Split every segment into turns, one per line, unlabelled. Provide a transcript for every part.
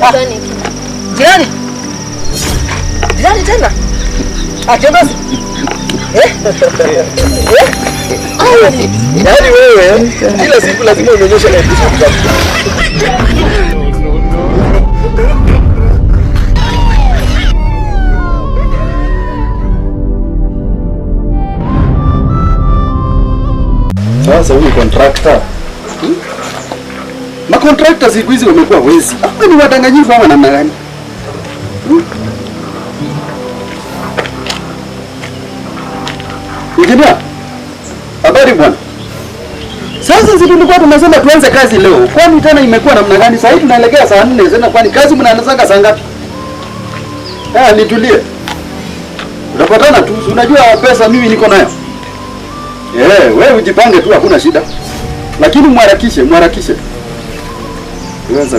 Jirani. Jirani tena. Kiongozi. Yaani wewe kila siku lazima unyonyeshe na kitu. Sasa huyu contractor. Makontrakta siku hizi wamekuwa wezi. Hapo ni wadanganyifu ama namna gani? Injinia. Habari bwana. Sasa sisi tulikuwa tumesema tuanze kazi leo. Kwani tena imekuwa namna gani? Sasa hivi tunaelekea saa 4 tena, kwani kazi mnaanza saa ngapi? Nitulie. Utapatana tu. Unajua pesa mimi niko nayo. Wewe ujipange tu, hakuna shida. Lakini mwarakishe.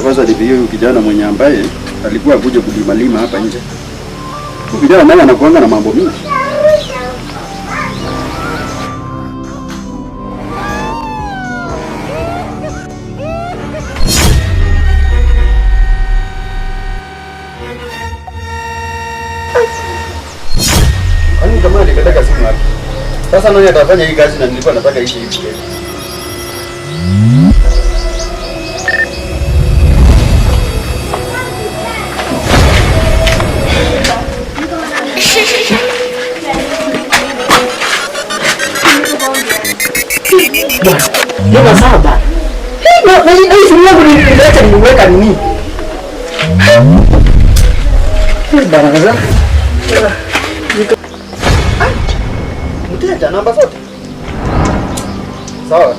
Kwanza ndivyo huyu kijana mwenye ambaye alikuwa kuja kulimalima hapa nje. Huyu kijana naye anakuanga na mambo mingi. Kwani jamaa nikataka simu hapa. Sasa nani atafanya hii kazi na nilikuwa nataka ishi hivi.
Ndio saba. Hii simu yangu nilileta nimeweka nini? Bana kaza.
Mteja namba zote. Sawa.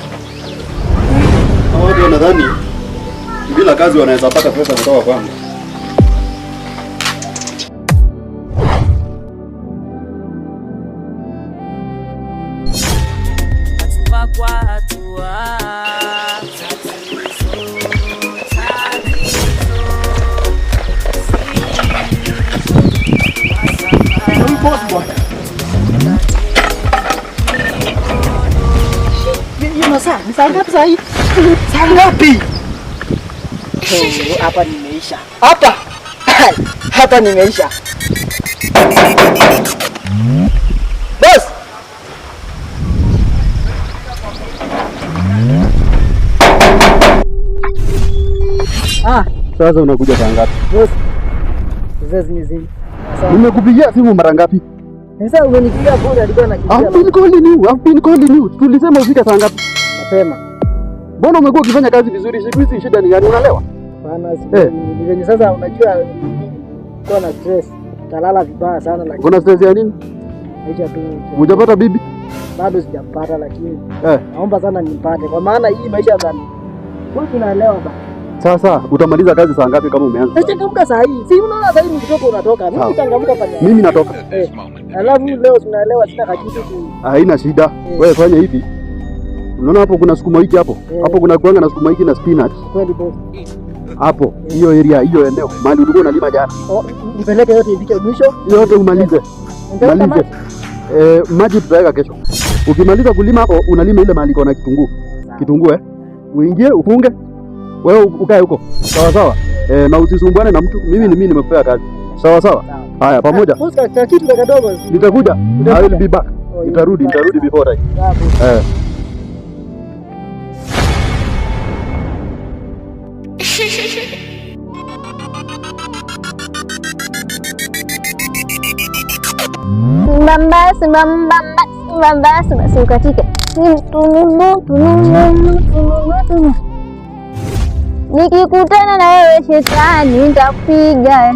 Hao nadhani bila kazi wanaweza pata pesa kutoka kwangu.
Saa ngapi? Hapa nimeisha. Hapa nimeisha. Boss.
Sasa unakuja saa ngapi?
Boss. Sasa ni
nimekupigia simu mara ngapi?
Sasa umenipigia bora alikuwa anakimbia.
I've been calling you. Tulisema ufike saa ngapi?
Mapema.
Mbona umekuwa ukifanya kazi vizuri? Siku hizi shida ni gani, unalewa?
Bana ni sasa unajua kwa na stress. Talala vibaya sana lakini.
Kuna stress ya nini?
Aisha tu.
Hujapata bibi?
Bado sijapata lakini. Naomba sana nipate kwa maana hii maisha gani? Wewe tunaelewa bana.
Sasa utamaliza kazi saa ngapi kama umeanza?
Sasa changamka saa hii. Si unaona saa hii mtoto unatoka. Mimi changamka pale.
Mimi natoka.
Alafu leo tunaelewa sina kitu tu.
Haina shida. Wewe fanya hivi. Unaona hapo kuna sukuma wiki hapo? Hapo kuna kuanga na sukuma wiki na spinach.
Kweli boss.
Hapo hiyo area hiyo eneo mahali ulikuwa unalima jana.
Nipeleke yote ifike mwisho.
Yote umalize. Malize. Maji tutaweka kesho. Ukimaliza kulima hapo unalima ile mahali iko na kitunguu. Kitunguu uingie ufunge. Wewe ukae huko. Sawa sawa. Na usisumbuane na mtu. Mimi nimekupea kazi. Sawa sawa. Haya pamoja.
Boss kitu kidogo.
Nitakuja. I will be back. Nitarudi before time.
Simba ukatike. Nikikutana na wewe shetani nitakupiga.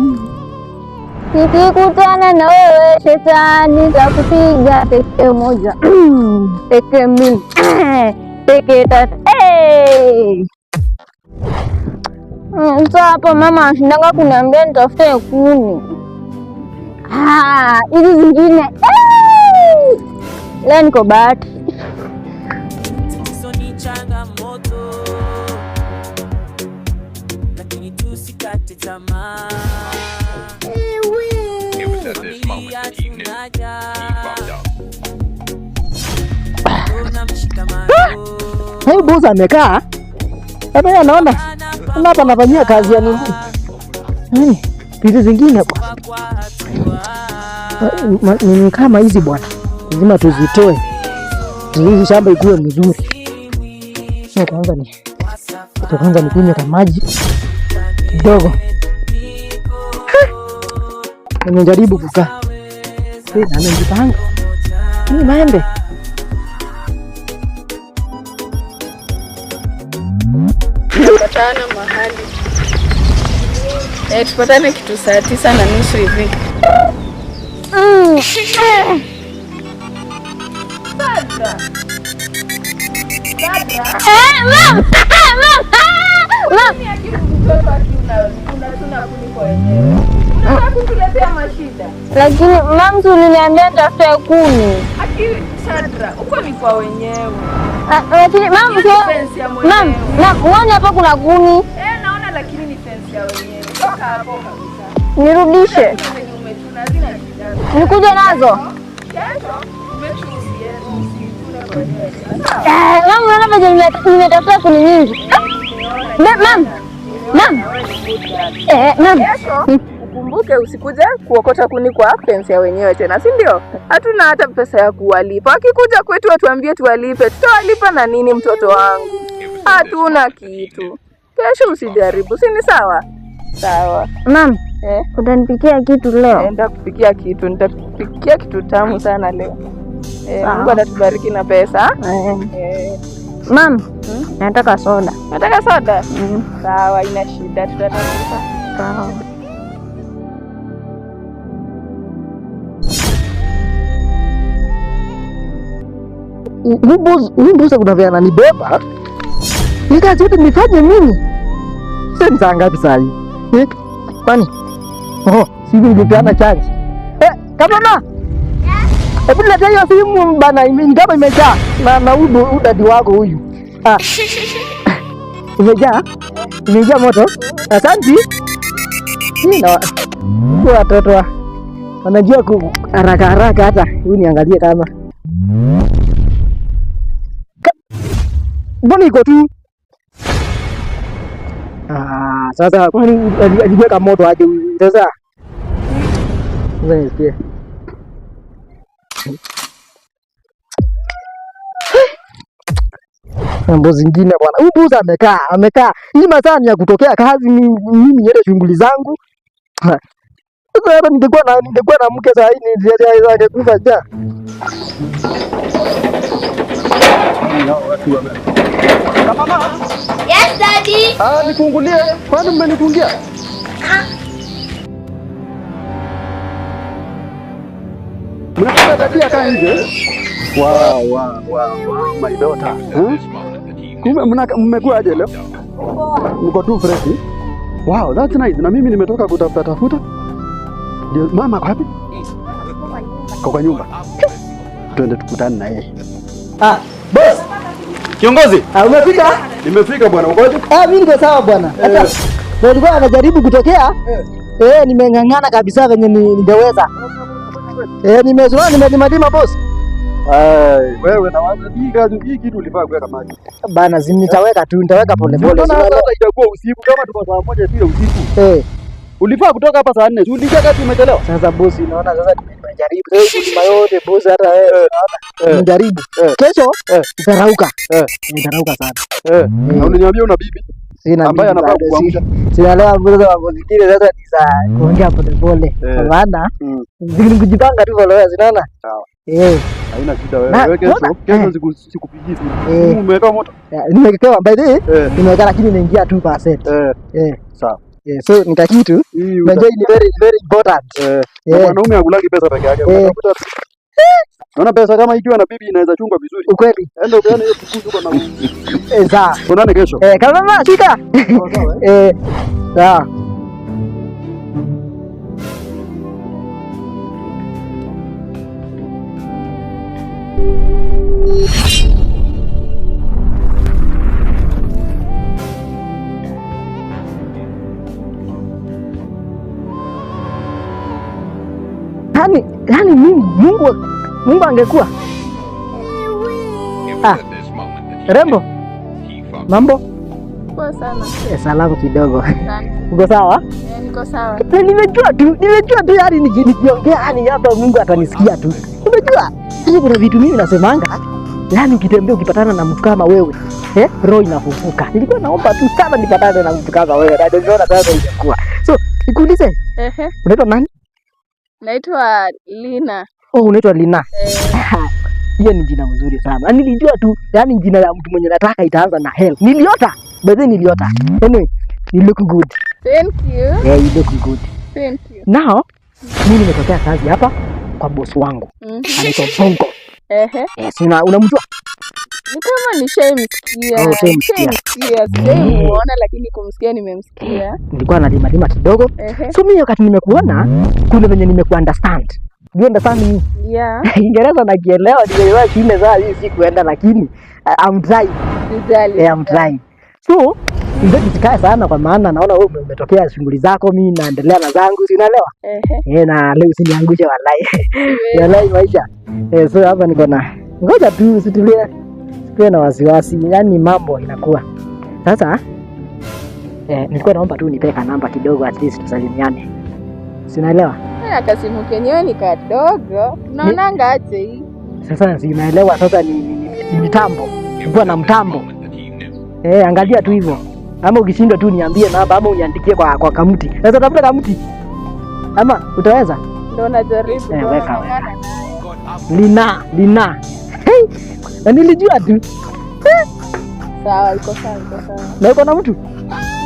Nikikutana na wewe shetani nitakupiga teke moja. Teke mbili. Teke tatu. Sasa hapa mama anashindanga kuniambia nitafute kuni. Hizi zingine. Leo niko bahati.
Ni changamoto. Lakini tusikate tamaa.
Hey boss amekaa. Hapa anaona. Hapa anafanyia kazi ya nini? Vitu zingine ni kama hizi bwana, lazima tuzitoe hizi shamba ikuwe mzuri. Kwanza nikunywe kwa maji kidogo. Nimejaribu kukaa najipanga ni maembe.
Tupatane mahali tupatane kitu saa 9:30 hivi.
Lakini mam, uliniambia tafuta kuni.
Uko ni kwa wenyewe.
Lakini mam, uone hapa kuna kuni.
Naona lakini ni fence ya wenyewe. Toka hapo kabisa.
Nirudishe. Nikuja nazo. Mam, unaona vile nimetafuta kuni nyingi. Mam.
Ukumbuke usikuja kuokota kuni kwa fence ya wenyewe tena, si ndio? Hatuna hata pesa ya kuwalipa. Akikuja kwetu atuambie tuwalipe. Tutawalipa na nini mtoto wangu? Hatuna kitu. Kesho usijaribu, si ni sawa? Sawa.
Mam, utanipikia kitu leo?
Nitakupikia kitu. Nitakupikia kitu tamu sana leo. Mungu atatubariki na pesa.
Mam, nataka soda.
Nataka soda? Sawa, ina shida, tutatafuta.
Sawa.
Mbuzi kuna vya ananibeba. Ni kazi yote nifanye mimi. Sasa ni saa ngapi saa hii? Kwani? Simu imepeana charge. Kama na. Hebu leta hiyo simu bana, ni kama imejaa. Na udadi wako huyu. Imejaa moto. Asante. Watoto wanajua haraka hata. Huyu niangalie kama. Mbona iko tu? Sasa kwani aliweka moto aje sasa? Wewe mambo zingine bwana. Huyu mbuzi amekaa. Hii masaa ni ya kutokea kazi, mimi niende shughuli zangu. Sasa hata ningekuwa na mke saa hii ningekufa njaa.
Yes, daddy.
Nifungulie. Kwani mmenifungia? Mnataka daddy akae nje? Wow, my daughter. Kumbe mmekuaje leo? Mko tu fresh. Wow, that's nice. Na mimi nimetoka kutafuta. Ndio mama wapi? Kwa nyumba. Twende tukutane na yeye.
Boss.
Kiongozi.
Umefika?
Nimefika bwana. Ukoje?
Mimi niko sawa bwana. Hata nilikuwa anajaribu kutokea. Nimeng'ang'ana kabisa venye ningeweza. Nimemadima boss.
Wewe na waza hii kitu ulifaa kuweka maji.
Bana, nitaweka pole pole.
Sasa itakuwa usiku kama tuko saa moja tu ya usiku. Ulifaa kutoka hapa saa 4. Si uliingia kati umechelewa?
Sasa boss, unaona sasa nimejaribu. Kulima yote boss, hata wewe unaona. Nimejaribu. Kesho nitarauka. Nitarauka sana.
Na uliniambia una bibi?
Sina
ambaye anafaa kuamsha.
Sinalewa mbuzi mambo zingine sasa ni za kuongea pole pole. Kwa maana kujipanga tu pole, unaona? Sawa.
Haina shida wewe. Kesho sikupigii simu. Umeweka moto?
Nimewekewa by the way. Nimeweka lakini inaingia 2%.
Sawa.
So nitakitu. Unajua ni very important.
Mwanaume hakulagi pesa peke yake. Unaona pesa kama ikiwa na bibi inaweza chungwa vizuri.
Ukweli.
Enda upeane hiyo kukuzu kwa na.
Sawa.
Tuonane kesho.
Kama mama shika. Sawa. Yani mimi Mungu angekuwa Rembo, mambo?
Poa sana.
Salamu kidogo. Uko sawa?
Niko iko sawa.
Na nimejua tu yani nikiongea yani hapa Mungu atanisikia tu. Umejua? Sasa kuna vitu mimi nasemanga, yani ukitembea ukipatana na mtu kama wewe, roho inafufuka. Nilikuwa naomba tu sana nipatane na mtu kama wewe. Na ndio sasa imekuwa. So, nikuulize. Unaitwa nani?
Naitwa Lina.
Oh, unaitwa Lina. Hiyo ni jina mzuri sana. Nilijua tu, yani jina la mtu mwenye nataka itaanza na hell. Niliota. By niliota. Anyway, you look good.
Thank you.
Yeah, you look good.
Thank you.
Now, mimi nimetokea kazi hapa kwa boss wangu. Anaitwa Bongo. Yes, unamjua?
Ni kama nishaimsikia. Sijamuona lakini kumsikia nimemsikia.
Nilikuwa nalima kidogo. So mimi wakati nimekuona, kuna venye nimekuunderstand. You understand me?
Yeah.
Ingereza nakielewa, nimeelewa shule saa hii sikuenda lakini I'm trying. I'm trying. So, ndio nitikae sana kwa maana naona wewe umetokea shughuli zako, mimi naendelea na zangu, si unaelewa? Na leo usiniangushe wallahi. Wallahi maisha. So hapa niko na ngoja tu usitulie. Sikuwe na wasiwasi, yani mambo inakuwa. Sasa nilikuwa naomba tu nipeka namba kidogo at least tusalimiane. Si unaelewa?
Kasimu kenyewe ni kadogo. Unaonanga aje hii?
Sasa si unaelewa sasa ni mitambo. Chukua na mtambo. Angalia tu hivyo. Ama ukishindwa tu niambie namba ama uniandikie kwa kamuti. Sasa tafuta kamuti. Ama utaweza?
Ndio najaribu.
Weka. Lina. Na nilijua tu.
Sawa, iko sawa.
Na uko na mtu?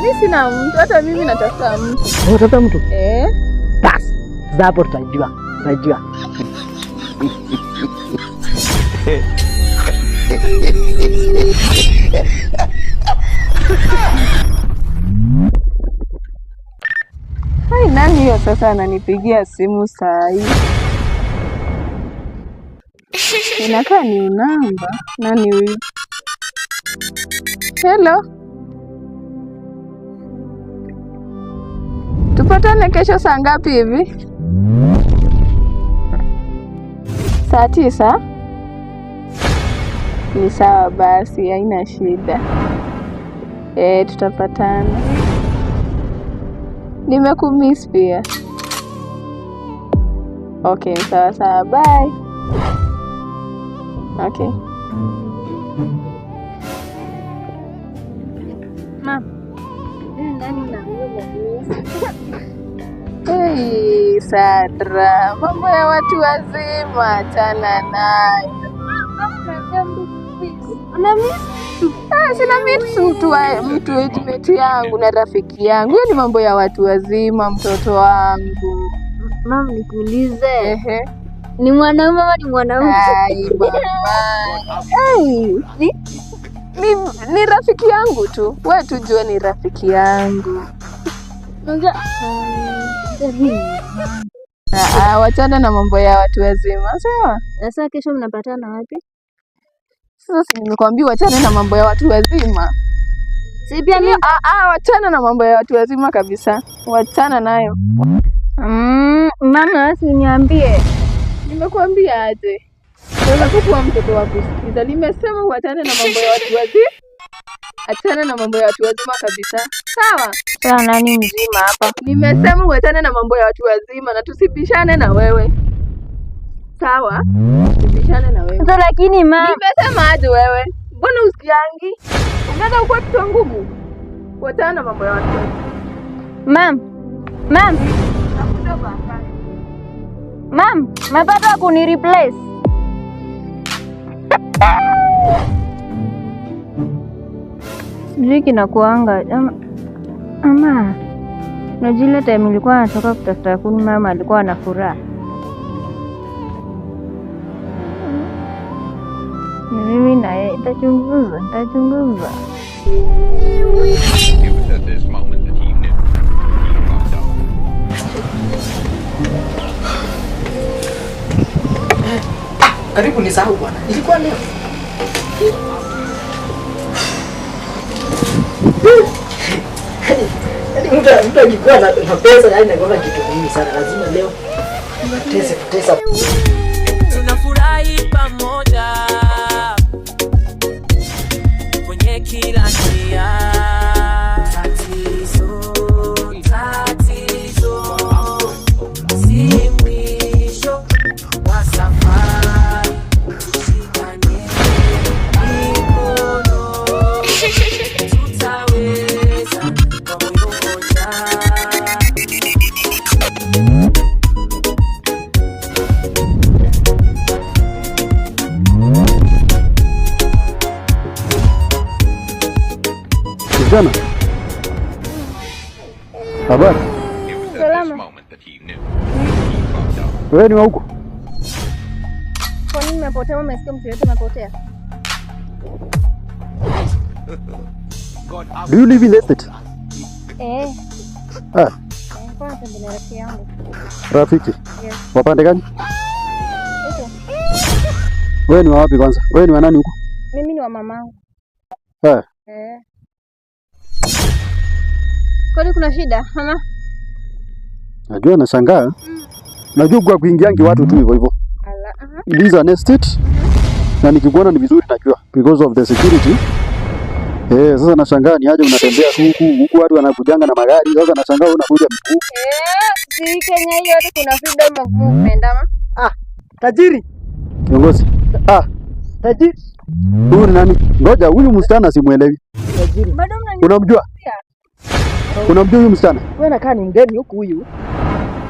Mimi sina mtu, hata mimi natafuta mtu.
Unatafuta mtu?
Bas.
Zapo tutajua.
Hai, nani hiyo sasa ananipigia simu saa hii? Inakaa ni namba. Nani huyu? Hello. Tupatane kesho saa ngapi hivi? Saa 9? Ni sawa basi, haina shida. Tutapatana. Nimekumiss pia. Okay, sawa, bye. Okay. Hey, Sandra, mambo ya watu wazima, achana nayo. Sina mtu age yangu na rafiki yangu. Hiyo ni mambo ya watu wazima, mtoto wangu.
Mama, nikuulize. Ni mwanaume ama ni mwanamke?
Ni rafiki yangu tu. Wewe tujue ni rafiki yangu. Wachana na mambo ya watu wazima, sawa?
Sasa kesho mnapatana wapi?
Sasa nimekwambia wachana na mambo ya watu wazima.
Si pia mimi
wachana na mambo ya watu wazima kabisa. Wachana nayo.
Mama, usiniambie.
Nimekuambia aje? Sasa kuwa mtoto wa kusikiza. Nimesema wachana na mambo ya watu wazima. Achana na mambo ya watu wazima kabisa. Sawa?
Sawa, nani mzima hapa?
Nimesema uachane na mambo ya watu wazima na tusipishane na wewe. Sawa? Tusipishane na wewe.
Sasa lakini mama,
nimesema aje wewe? Mbona usikiangi? Unataka kuwa kitu ngumu? Uachane na mambo ya watu wazima.
Mam, mapata kuni replace. Sijui kinakuanga ama najua ile time nilikuwa natoka kutafuta kuni, mama alikuwa na furaha. Mimi naye nitachunguza.
Karibu nisahau bwana. Ilikuwa leo. Mtu akikuwa na pesa yani anaona kitu muhimu sana, lazima leo tutese.
Tunafurahi pamoja kwenye kila njia. Tatizo
Msichana. Habari.
Salama.
Wewe ni wa huko?
Kwa nini umepotea? Umesikia mtu yeyote amepotea?
Do you live in the estate?
Kwa natembelea rafiki yangu.
Rafiki?
Yes.
Wapande gani?
Huko.
Wewe ni wa wapi kwanza? Wewe ni wa nani huko?
Mimi ni wa mamangu. Kwani kuna shida, mama?
Najua nashangaa. Najua kwa kuingiangi watu tu hivyo hivyo. It is an estate. Na nikikuona ni vizuri najua because of the security. Sasa nashangaa ni aje unatembea huku watu wanakujanga na magari. Sasa nashangaa unakuja miguu.
Si Kenya hiyo yote kuna freedom of movement ama?
Tajiri.
Kiongozi.
Tajiri.
Huyu ni nani? Ngoja, huyu msichana simuelewi.
Tajiri.
Bado
Unamjua? Unamjua huyu msichana?
Wewe nakaa ni mgeni huku huyu.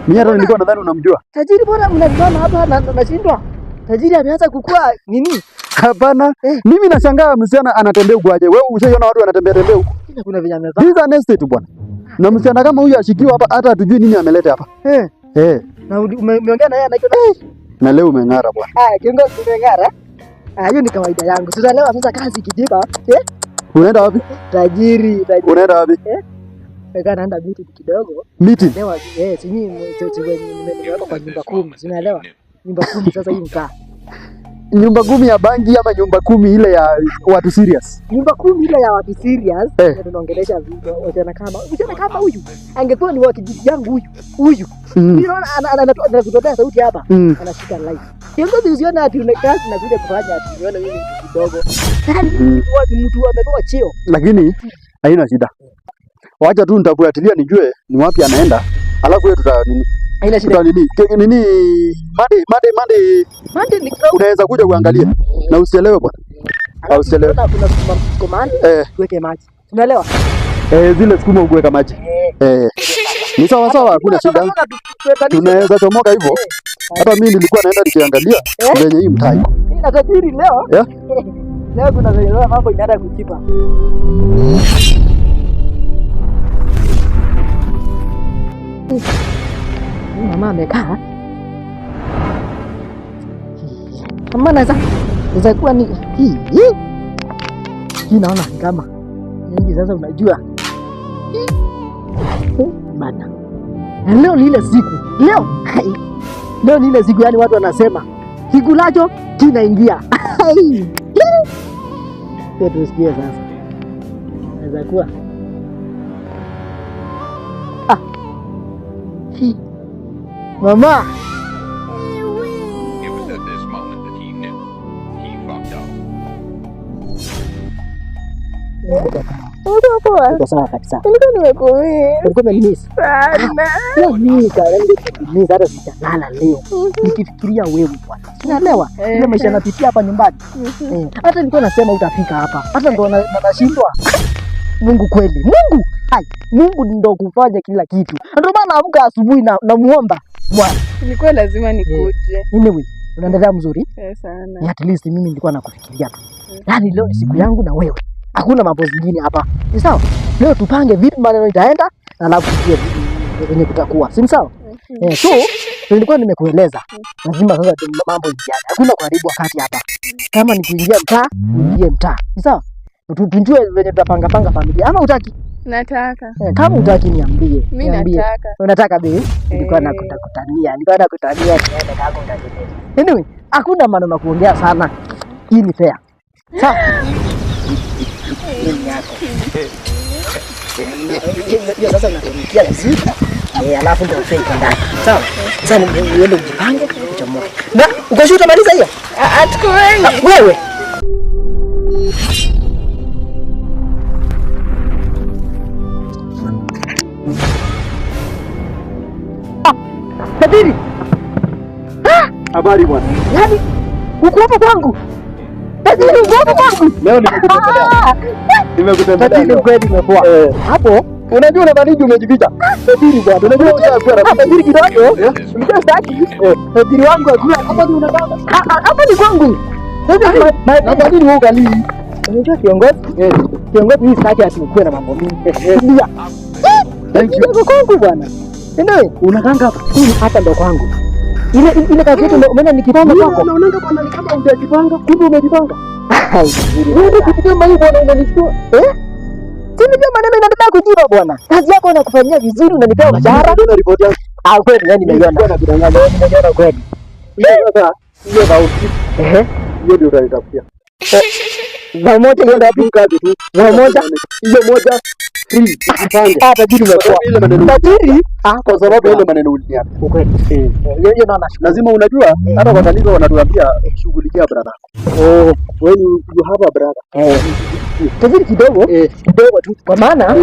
Mimi hata nilikuwa nadhani unamjua.
Tajiri, bora mnazama hapa na nashindwa. Tajiri ameanza kukua nini?
Hapana. Mimi nashangaa msichana anatembea huko aje. Wewe ushaona watu wanatembea huko?
Kuna vile amevaa.
This is an estate bwana. Na msichana kama huyu ashikiwa hapa hata hatujui nini ameleta hapa.
Na umeongea na yeye anaitwa
na leo umeng'ara bwana.
Kiongozi umeng'ara. Hiyo ni kawaida yangu. Tutalewa sasa kazi ikijipa.
Unaenda wapi?
Tajiri.
Unaenda wapi?
Naenda meeting kidogo.
Meeting?
Leo nimeweka kwa nyumba 10. Unaelewa? Nyumba 10 sasa hii mtaa.
Nyumba 10 ya bangi ama nyumba 10 ile ya watu serious?
Nyumba 10 ile ya watu serious. Tunaongelesha vijana kama huyu. Angekuwa ni wa kijiji yangu huyu. Unaona anatutolea sauti hapa. Anashika live. Kiongozi usione ati unakaa na kuja kufanya ati unaona mimi ni kidogo. Mtu ametoa cheo.
Lakini haina shida. Wacha tu nitakufuatilia nijue ni wapi anaenda. Alafu wewe nini?
Haina shida.
Nini? Monday ni unaweza kuja kuangalia. Na usielewe bwana. Usielewe.
Kuna command tuweke maji. Unaelewa?
Zile sukuma uweka maji. Ni sawa, hakuna shida. Tunaweza chomoka hivyo. Hata mimi nilikuwa naenda nikiangalia venye hii mtaa iko.
Na tajiri leo. Leo kuna venye mambo inaenda kuchipa. Mama amekaa. Mama naweza kuwa ni hii. Naona kama nyingi sasa unajua. Bana. Leo ni ile siku. Leo ni ile siku yani watu wanasema kikulacho kinaingia. Tusikie sasa. Naweza kuwa. Mama.
It was at this moment that he knew he fucked up.
Uko sawa kabisa.
Nilikuwa nimekumia.
Ulikuwa umenimiss
Sana.
Mimi hata sijalala leo. Nikifikiria wewe bwana. Unaelewa? Ile maisha napitia hapa nyumbani. Hata nilikuwa nasema utafika hapa. Hata ndo nashindwa. Mungu kweli. Mungu ndo kufanya kila kitu. Ndio maana naamka asubuhi na muomba Bwana.
Ilikuwa lazima nikuje.
Anyway, unaendelea mzuri?
Sana.
At least mimi nilikuwa nakufikiria tu. Yaani leo ni siku yangu na wewe. Hakuna mambo zingine hapa. Ni sawa? Leo tupange vipi maneno itaenda, alafu pia venye kutakuwa. Si sawa? So, nilikuwa nimekueleza. Lazima sasa mambo ijiane. Hakuna kuharibu wakati hapa. Kama ni kuingia mtaa, uingie mtaa. Ni sawa? Tujue venye tutapanga familia. Ama utaki?
Nataka.
Kama utaki niambie.
Mimi nataka.
Unataka be? Nilikuwa nakutania niende kako utanieleza. Anyway, hakuna maneno kuongea sana. Hii ni fair. Sawa? Sasa unatumikia lazima. Alafu ndio fake ndani. Sawa? Sasa niende ujipange uchomoke. Na uko shule utamaliza hiyo?
Tuko wengi.
Wewe. Tajiri.
Habari bwana.
Yaani uko hapa kwangu. Tajiri uko hapa kwangu.
Leo nimekutembelea. Nimekutembelea.
Tajiri kweli imekuwa. Hapo
unajua na baridi umejificha.
Tajiri bwana. Unajua unakuwa tajiri kidogo. Unajua staki. Tajiri wangu akula hapa ni unadanga. Hapa ni kwangu. Tajiri na baridi wewe ugali. Unajua kiongozi? kiongozi hii sitaki atukuwe na mambo mingi. Ndio.
Thank you.
Ndio kwangu bwana. Ndio.
Unakanga hapa.
Hata ndo kwangu. Ile kazi yetu umeona nikipanga kwako.
Unaonanga bwana ni kama hujajipanga, kumbe umejipanga.
Wewe kitu mali bwana unanishtua. Sini kama maneno inataka kujiba bwana. Kazi yako inakufanyia vizuri unanipewa mshahara.
Ndio ripoti yangu.
Kweli yani nimeiona. Nimeiona kweli.
Hiyo sasa hiyo sauti. Hiyo ndio utanitafutia.
Za moja ndio
Ndio kazi tu.
za moja.
Hiyo moja free. Usipange.
Tajiri umekuwa.
Ile maneno.
Tajiri?
Kwa sababu ile maneno uliniambia.
Ukweli. Hiyo naona
Lazima unajua hata kwa kanisa wanatuambia shughulikia brother. When you have a brother.
tajiri kidogo kidogo tu kwa maana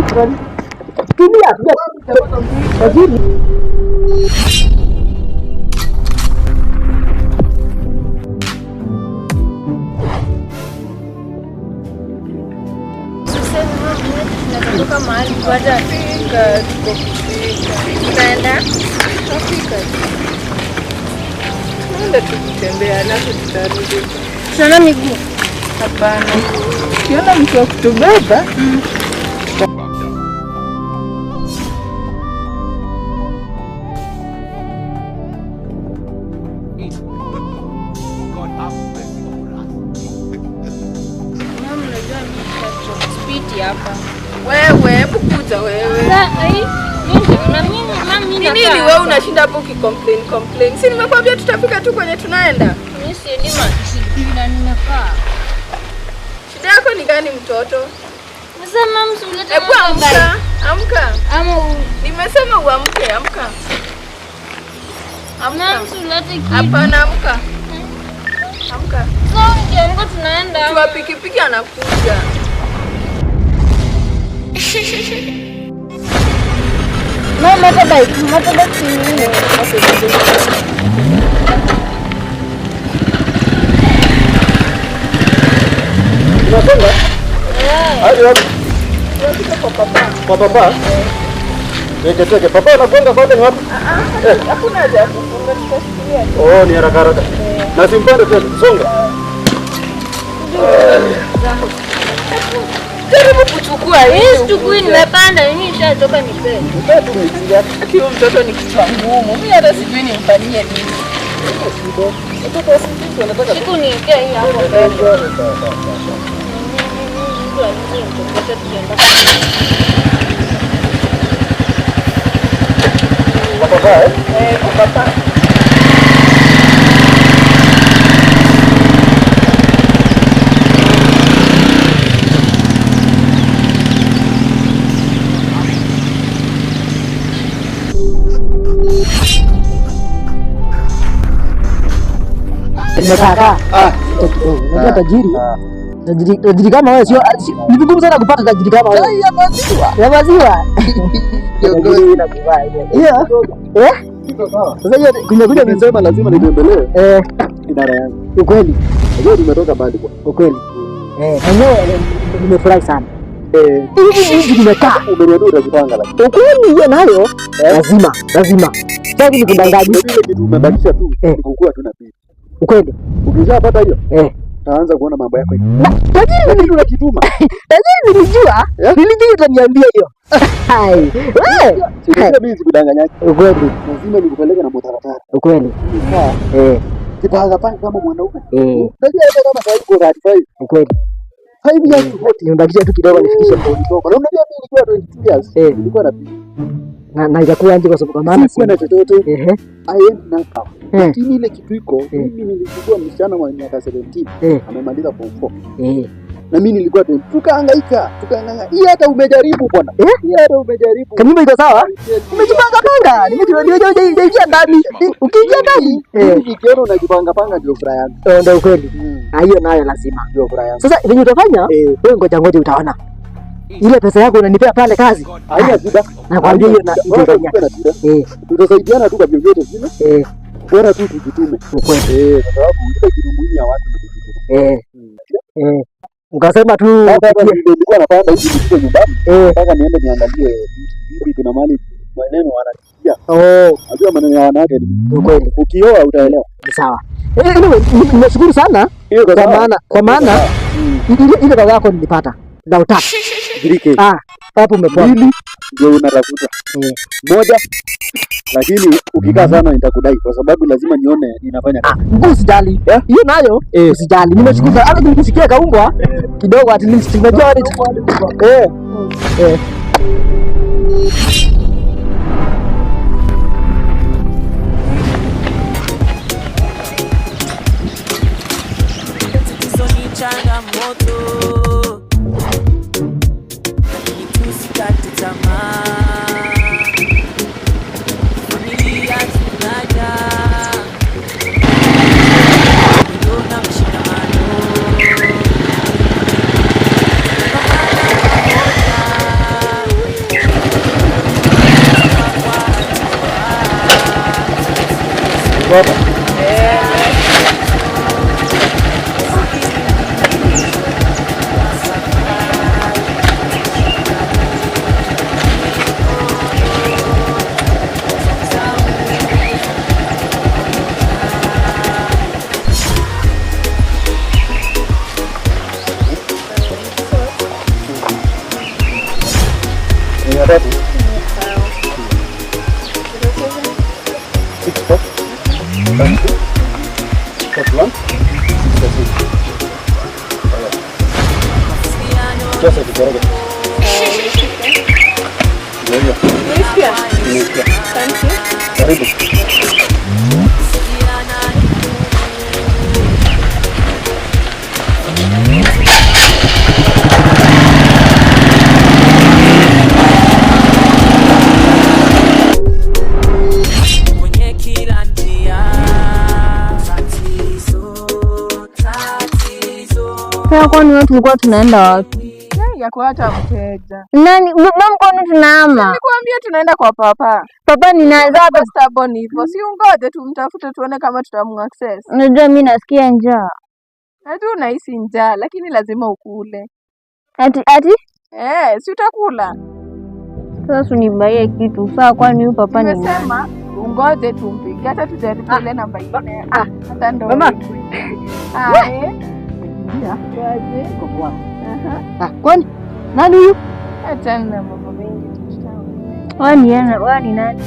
tumia tajiri
Tunatoka mahali baada ya kufika, tuko kufika. Tunaenda Afrika. Tunaenda tukitembea alafu tutarudi.
Sana miguu.
Hapana. Ukiona mtu wa kutubeba wewe, hebu kuja wewe. Nini wewe unashinda hapo ukicomplain? Si nimekwambia tutafika tu kwenye tunaenda. Shida yako ni gani mtoto? Hebu amka. Nimesema uamke, amka. Hapana, amka. Amka.
Tunaenda.
Kwa pikipiki anakuja.
No, motorbike ni
Unasonga? Hadi wapi? Kwa papa. Teke papa anakwenda kote ni wapi?
Hakuna haja kufunga tukasikia.
Ni haraka. Na simpande tena. Songa.
Jaribu kuchukua hii.
Tukui nimepanda mimi nishatoka nipe.
Akiwa mtoto ni kichwa ngumu. Mimi hata sijui nimfanyie nini.
Siku niwekea hii hapo mbele.
Papa.
nimekaa unajua tajiri kama wewe sio ni vigumu sana kupata tajiri kama wewe ya maziwa sasa hiyo kuja
Nimesema lazima nitembelee idara yangu.
ukweli
Leo nimetoka mbali kwa.
ukweli mwenyewe nimefurahi sana hivi nimekaa
Umeniambia utajipanga lakini.
ukweli hiyo nayo lazima sasa ni kudanganya
Ile kitu umebakisha tu kukua tu na pili.
ukweli
Ukishapata hiyo taanza kuona mambo yako hivi.
Tajiri
unakituma.
Tajiri nilijua utaniambia hiyo. Hai.
Sio mimi sikudanganya.
Ukweli.
Lazima nikupeleke na motaratara.
Ukweli.
Kipanga kama mwanaume.
Unajua
hata kama sasa uko right five.
Ukweli.
5 years yote
nimebakisha tu kidogo nifikishe
mtoto. Na unajua mimi nilikuwa 22 years. Nilikuwa na
na itakuwa nje kwa sababu kwa maana
sikuwa na chochote. I am now. Lakini ile kitu iko mimi nilichukua msichana wa miaka 17 amemaliza form 4. Na mimi nilikuwa tukahangaika. Hii hata umejaribu bwana. Hii hata umejaribu.
Kanyumba iko sawa? Umejipanga. Nimeingia ndani. Ukiingia ndani.
Nikiona unajipanga ndio furaha yangu.
Ndio ukweli. Hiyo nayo lazima.
Ndio furaha yangu.
Sasa venye utafanya, wewe ngoja utaona. Ile pesa yako unanipea pale kazi.
Haina shida.
Nakwambia hiyo na itafanya.
Tutasaidiana tu kwa vyovyote vile. Bora tu tujitume.
Ukweli.
Kwa sababu ile kitu muhimu ya watu ni kujituma.
Ukasema tu
nilikuwa napanda hivi nifike nyumbani. Nataka niende niangalie hivi kuna mali maneno wanasikia. Najua maneno ya wanawake ni
ukweli.
Ukioa utaelewa.
Ni sawa. Anyway, nimeshukuru sana kwa maana ile baba yako nilipata. na utatu.
3K.
Hapo umepoa.
2 ndio unatafuta. Moja lakini ukikaa sana nitakudai kwa sababu lazima nione ninafanya kazi.
Mkuu usijali. Hiyo nayo usijali. Nimeshukuru hata nikisikia kaumbwa kidogo at least unajua
changamoto tusikate tamaa, familia tunaja na mshikamano,
kwani wewe tulikuwa tunaenda wapi?
Yako hata mteja.
Nani? Mama kwani tunaama?
Nilikwambia tunaenda kwa papa.
Papa ninaanza hapa
stubborn hivyo. Si ungoje tumtafute tuone kama tutamuaccess.
Unajua mimi nasikia njaa.
Ati unahisi njaa lakini lazima ukule.
Ati?
Si utakula.
Sasa unibaie kitu. Sawa kwani huyu papa ni nani?
Nimesema ungoje tumpige hata tujaribu ile namba ile. Hata ndo.
Mama.
Kwaje?
Kwa kwani nani huyu?
Achana na mambo mengi
Wewe ni nani?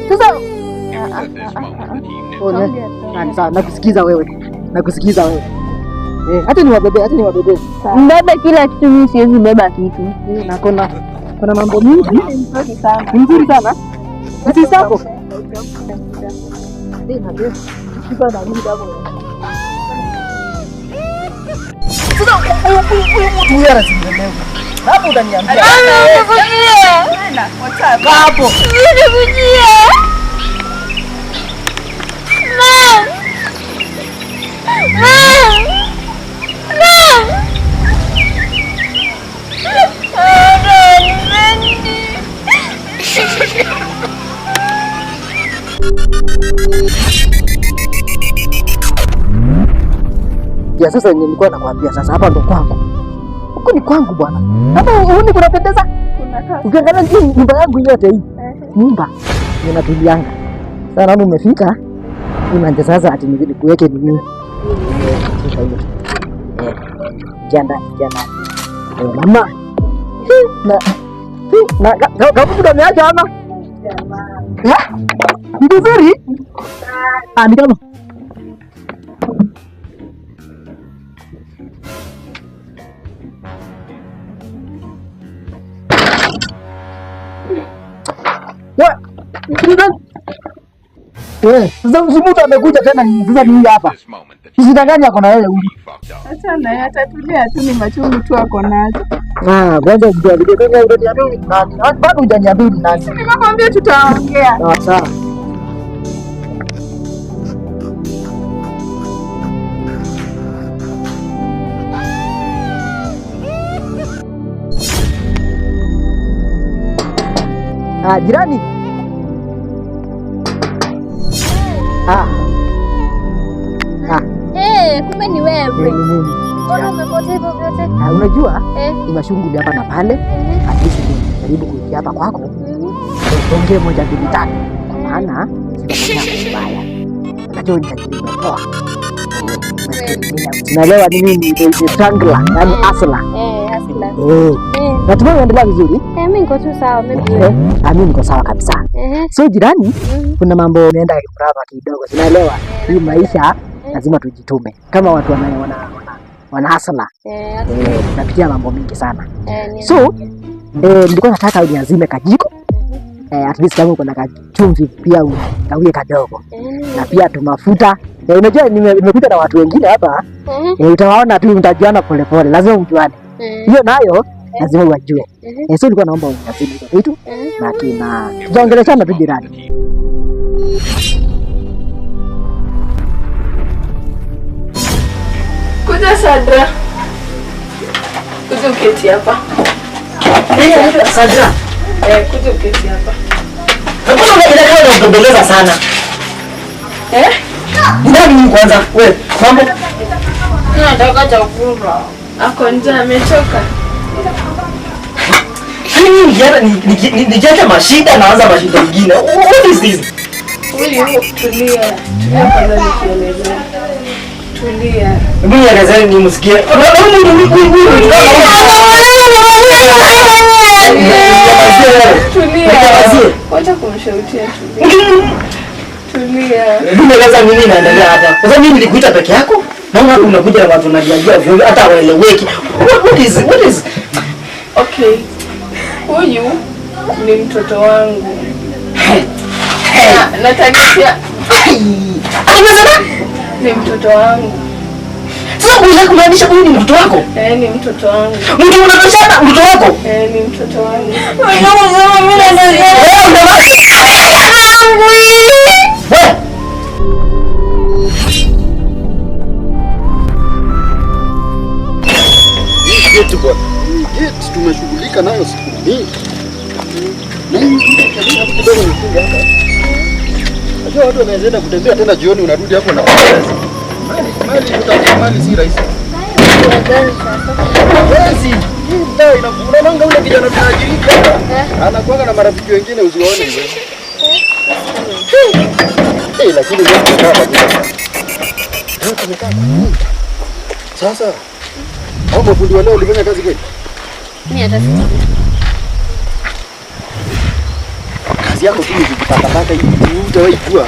Sasa
At this moment, the team knew.
sawa, nakusikiza wewe. Hata niwabebe.
Mbebe kila kitu, mimi siwezi beba kitu.
Na kuna mambo mingi. Nzuri sana. Sisi sako. Hapo utaniambia. Hapo. Ya sasa nilikuwa nakwambia sasa hapa ndo kwangu. Huko ni kwangu bwana. Hapa uone kunapendeza. Ukiangalia nyumba yangu yote hii. Nyumba inatulianga. Sasa naona umefika. Unaanza sasa ati nikuweke nini? Sasa hiyo. Jana. Mama. Kau sudah meaja ama? Ya? Itu Ferry? Di kamu. Ya, sasa mtu amekuja tena sasa ni hapa.
This moment, the team
Usidanganye ako na wewe huyu.
fucked up.
Acha naye atatulia tu, ni machungu tu ako nazo.
Kwanza hujaniambia nani? Bado hujaniambia nani?
Nimekwambia tutaongea.
Sawa. Jirani.
Kumbe ni wewe. Mbona umepotea hivyo vyote?
Unajua ni mashughuli hapa na pale. Hakika jaribu kuingia hapa kwako. Ongea moja mbili tatu. Kwa maana sitafanya mbaya. Unajua nitakuwa. Naelewa ni nini ni strangler, yani asla. Natumai unaendelea vizuri.
Mimi niko tu sawa, mimi
niko sawa kabisa. So jirani, kuna mambo naenda kuraba kidogo. Unaelewa? Hii maisha lazima tujitume. Kama watu wana hasala. Tunapitia mambo mengi sana. So, nilikuwa nataka uniazime kajiko. At least kama uko na kachumvi pia ukawie kadogo. Na pia tumafuta. Unajua nimekuja na watu wengine hapa. Utawaona tu, mtajuana polepole. Lazima mjuane. Hiyo nayo lazima uwajue. So nilikuwa naomba uniazime hizo vitu na tutaongeleshana tu jirani.
Kuja Sadra. Kuja uketi hapa.
Sadra.
Kuja uketi hapa.
Mbona unaendelea kumbembeleza sana? Nani kwanza? Wewe, mambo?
Nataka chakula. Ako njaa, amechoka.
Nikiacha mashida naanza mashida mengine. What is this?
Tulia kwanza nikielezea. Tulia.
Mimi nielezeni nimsikie.
Tulia. Wacha kumshautia tulia.
Nieleza nini inaendelea hapa? Kwa sababu mimi nilikuita peke yako. Naona unakuja na watu wanajiajia vyo hata waeleweki. What is?
Okay. Huyu ni mtoto wangu. Natakia. Ni mtoto wangu.
Sasa unataka kumaanisha huyu ni mtoto wako?
Ni mtoto wangu.
Mtu unatoshana mtoto wako?
Ni mtoto wangu.
Tumeshughulika nayo siku mingi. Najua watu wanaenda kutembea tena jioni, unarudi hapo na mali si rahisi. Unaona ule kijana tunajirika anakuanga na marafiki wengine usiwaone hivyo. Lakini sasa hao mafundi wale walifanya kazi kweli?
Mimi hata sijui.
Kazi yako tu ni kupata hivi utawahi kuwa.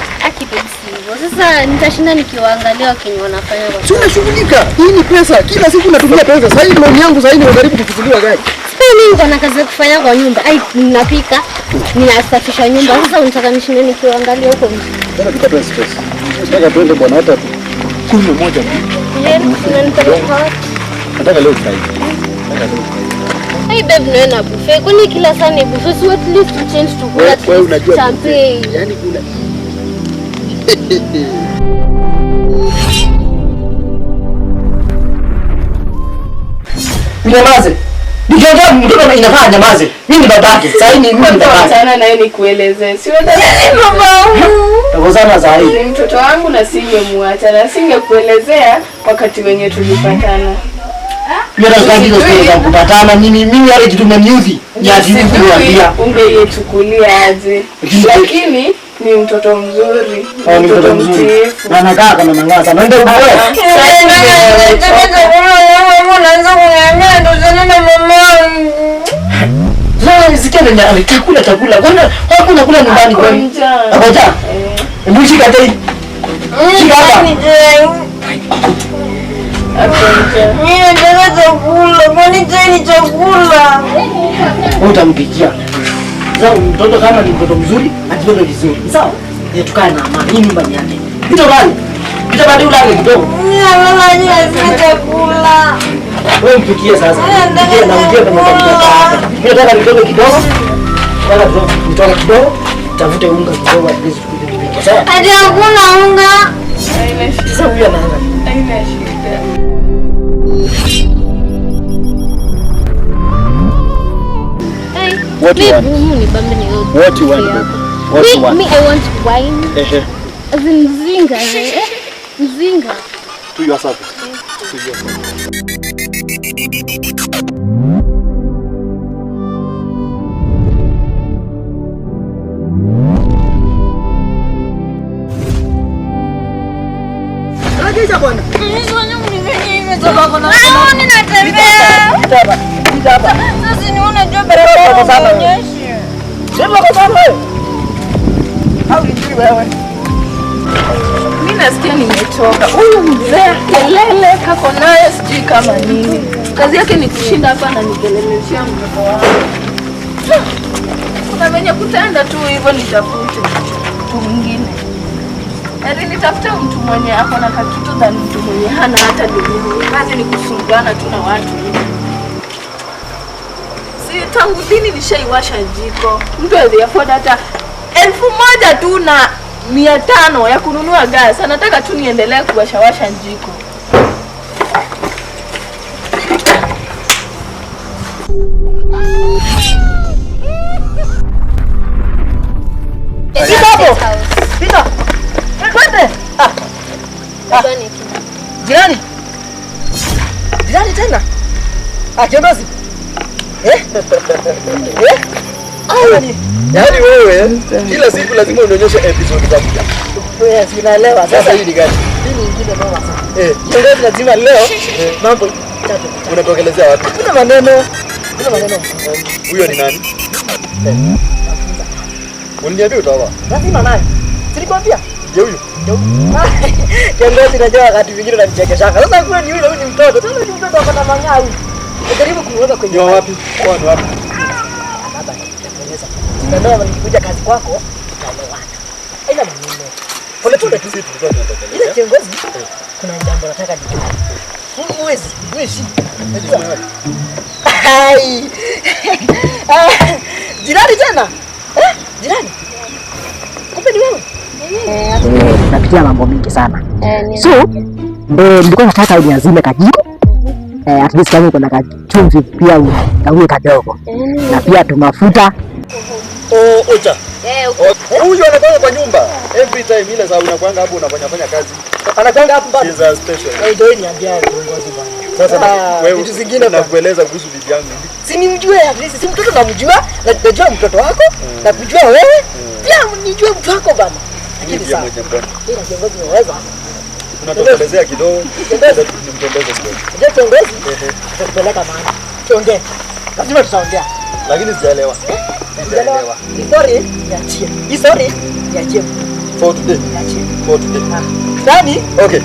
Sasa nitashinda nikiwaangalia wakenye wanafanya kwa.
Sio unashughulika. Hii ni pesa. Kila siku natumia pesa. Sasa hii loan yangu sasa hivi karibu kuchukuliwa gari.
Mimi niko na kazi ya kufanya kwa nyumba. Ninapika, ninasafisha nyumba. Sasa unataka nishinde nikiwaangalia huko nje.
Bwana tupa pesa. Nataka twende bwana hata tu. 11 tu.
Unanipeleka wapi?
Nataka leo sasa.
Hey babe, naenda buffet. Kwani kila saa ni buffet? So at least to change to kula champagne.
Yaani kuna
Nyamaze. Nikiongea mtoto inafaa nyamaze. Mimi ni babake. Sasa hivi mimi ni babake.
Sana naye nikueleze. Si wewe
Tazama zaidi.
ni mtoto wangu na singemwacha na singekuelezea wakati wenye tulipatana.
Mimi nataka kupatana mimi wale kitu mmeniudhi. Ni ajibu kuambia.
Ungeyechukulia aje. Lakini ni mtoto mzuri. Mtoto mtiifu.
Na nakaa kama mangasa. Naenda wewe.
Unaanza kuniambia ndo zana na mama.
Sasa nisikie nani chakula. Kwani hakuna kula nyumbani kwani? Akoja. Hebu shika tei. Shika hapa.
Mimi nataka chakula. Kwani tena chakula?
Utampikia. Sasa mtoto kama ni mtoto mzuri, atione vizuri. Sawa? Tukae na amani. Hii nyumba ni yake. Pita bali ulale kidogo.
Chakula.
Wewe mpikie sasa. Mpikie na ujue kama utamtaka. Mimi nataka nitoke kidogo. Wala nitoke kidogo. Tafute unga kidogo at least tupike tupike. Sawa?
Hadi hakuna unga.
Haina shida.
Sasa huyu anaanza.
Haina shida.
What you want?
What you want? Me, I want wine. As in mzinga. Mzinga.
To your service. To your service.
Ninatembea.
nimechoka. Huyu mzee kelele kako naye sijui kama nini. Kazi yake ni kushinda hapa na nikeleleshia mtoto wangu. Kuna venye kutenda tu hivyo, nitafute mtu mwingine. Heri nitafute mtu mwenye ako na kakitu than mtu mwenye hana hata dini. Kazi ni kusungana tu na watu. Si tangu lini nishaiwasha jiko? Mtu hawezi afford hata 1,000 tu na 500 ya kununua gas. Anataka tu niendelee kuwashawasha jiko.
Pita. Twende. Jirani. Jirani tena. Kiongozi.
Yaani wewe kila siku lazima unionyeshe episode za mpya.
Wewe sinaelewa.
Sasa hii ni gani?
Hii nyingine noma sana. Kiongozi lazima leo mambo tatu.
Unatokelezea wapi?
Kuna maneno.
Huyo ni nani? Uniambia utawa.
Lazima naye. Silikwambia?
Je, huyo?
Kiongozi najua wakati mwingine unanichekesha. Sasa kwa ni yule, huyu ni mtoto. Sasa ni mtoto akona manyawi. Najaribu kumweka kwenye
wapi? Kwa ni wapi?
Baba nitakueleza. Ndio nikikuja kazi kwako tutaelewana. Haina maneno. Pole pole tu
sisi tulikuwa tunatokelezea.
Ile kiongozi kuna jambo nataka nijue. Huwezi. Najua. Hai. Jirani tena? Jirani. Kumbe ni wewe? Napitia mambo mingi sana. So, nilikuwa nataka uniazime kajiko. At least kama uko na kachumvi pia ukaue kadogo. Na pia tumafuta.
Ocha. Huyu anakuwa kwa nyumba. Every time ile saa unakuanga hapo unafanya kazi.
Anakuanga hapo bado.
Is a special.
Ndio niambia kiongozi bwana.
Sasa wewe vitu zingine nakueleza kuhusu bibi yangu.
Si nimjue at least, si mtoto namjua, na najua mtoto wako, na kujua wewe, pia nijue mtu wako bana.
Lakini pia mwenye mbona.
Ila kiongozi unaweza.
Unatokelezea kidogo. Nimtembeze kidogo.
Je, kiongozi? Tutapeleka mahali. Tuongee. Lazima tutaongea.
Lakini sijaelewa. Sijaelewa. Sorry, niachie. For today. For today.
Nani?
Okay.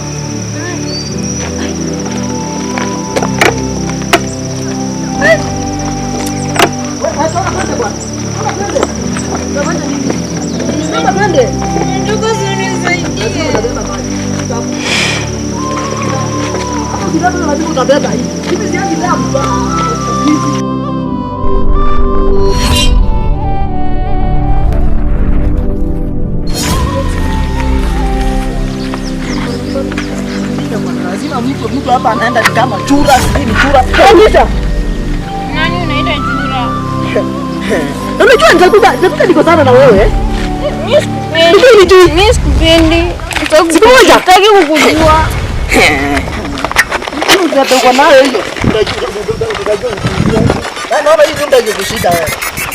Lazima mtu hapa anaenda ni kama chura, ni chura.
Nani unaita chura?
Unajua nitakuta niko sana na wewe.
Mimi sikupendi. Sitaki kukujua.
Unatoka nayo hiyo. Naona hivi ndio kushika wewe.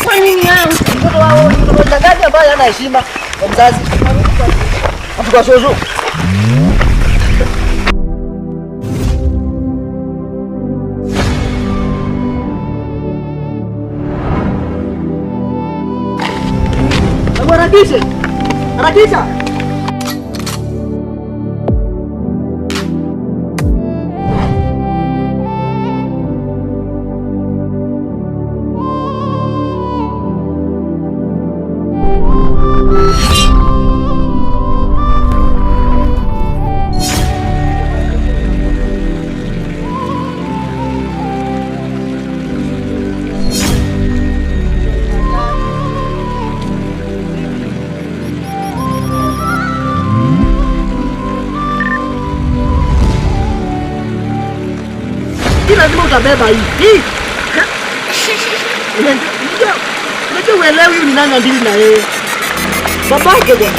Kwa nini yangu?
Mtoto wao, mtoto gani ambaye hana heshima kwa mzazi? Afuka shozo. Harakisha. Lazima utabeba hii. Unajua uelewi huyu ni nani andili na yeye. Babake bwana.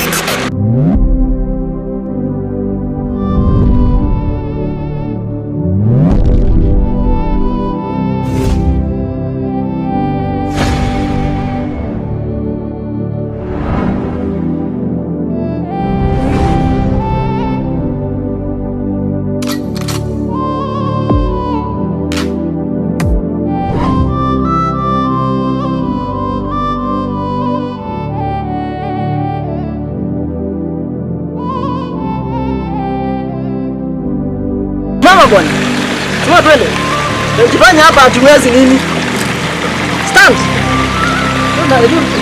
Inua twende. Ukifanya hapa hatuwezi nini? Stand.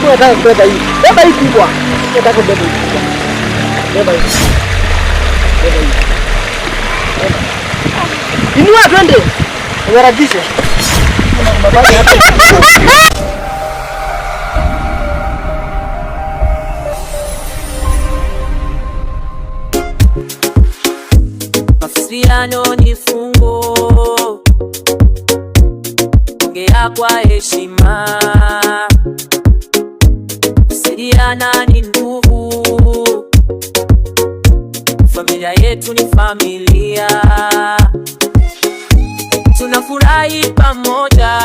Nataka kubeba hii. Beba hii kubwa. Nataka kubeba hii kubwa. Beba hii. Beba hii. Inua twende. Uharakishe.
Mawasiliano ni fungo, ongea kwa heshima. Kusaidiana ni nguvu, familia yetu ni familia, tunafurahi pamoja.